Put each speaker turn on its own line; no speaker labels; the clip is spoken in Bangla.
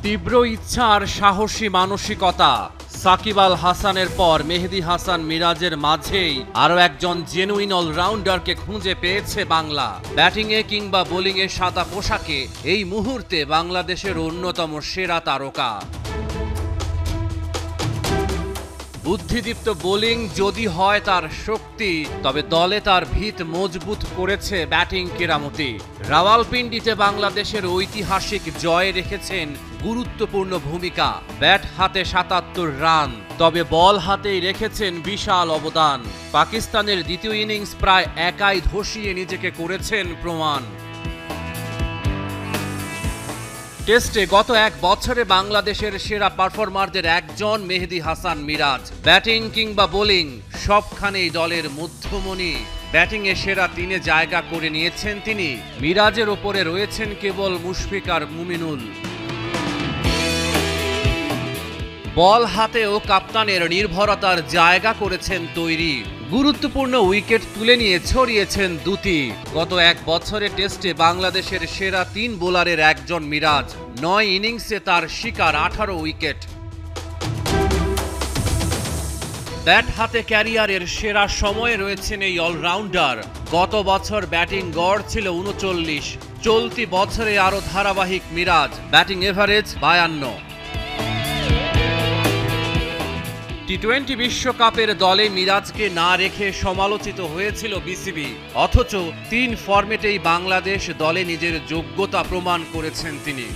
তীব্র ইচ্ছা আর সাহসী মানসিকতা। সাকিব আল হাসানের পর মেহেদী হাসান মিরাজের মাঝেই আরও একজন জেনুইন অলরাউন্ডারকে খুঁজে পেয়েছে বাংলা। ব্যাটিংয়ে কিংবা বোলিংয়ে সাদা পোশাকে এই মুহূর্তে বাংলাদেশের অন্যতম সেরা তারকা। বুদ্ধিদীপ্ত বোলিং যদি হয় তার শক্তি, তবে দলে তার ভিত মজবুত করেছে ব্যাটিং কেরামতি। রাওয়ালপিন্ডিতে বাংলাদেশের ঐতিহাসিক জয়ে রেখেছেন গুরুত্বপূর্ণ ভূমিকা। ব্যাট হাতে ৭৭ রান, তবে বল হাতেই রেখেছেন বিশাল অবদান। পাকিস্তানের দ্বিতীয় ইনিংস প্রায় একাই ধসিয়ে নিজেকে করেছেন প্রমাণ। টেস্টে গত এক বছরে বাংলাদেশের সেরা পারফরমারদের একজন মেহেদী হাসান মিরাজ। ব্যাটিং কিংবা বোলিং সবখানেই দলের মধ্যমণি। ব্যাটিংয়ে সেরা ৩-এ জায়গা করে নিয়েছেন তিনি। মিরাজের ওপরে রয়েছেন কেবল মুশফিক আর মুমিনুল। বল হাতেও কাপ্তানের নির্ভরতার জায়গা করেছেন তৈরি। গুরুত্বপূর্ণ উইকেট তুলে নিয়ে ছড়িয়েছেন দুটি। গত এক বছরে টেস্টে বাংলাদেশের সেরা ৩ বোলারের একজন মিরাজ। ৯ ইনিংসে তার শিকার ১৮ উইকেট। ব্যাট হাতে ক্যারিয়ারের সেরা সময়ে রয়েছেন এই অলরাউন্ডার। গত বছর ব্যাটিং গড় ছিল ৩৯, চলতি বছরে আরও ধারাবাহিক মিরাজ। Batting average ৫২। টি-২০ বিশ্বকাপের দলে মিরাজকে না রেখে সমালোচিত হয়েছিল বিসিবি, অথচ ৩ ফরম্যাটেই বাংলাদেশ দলে নিজের যোগ্যতা প্রমাণ করেছেন তিনি।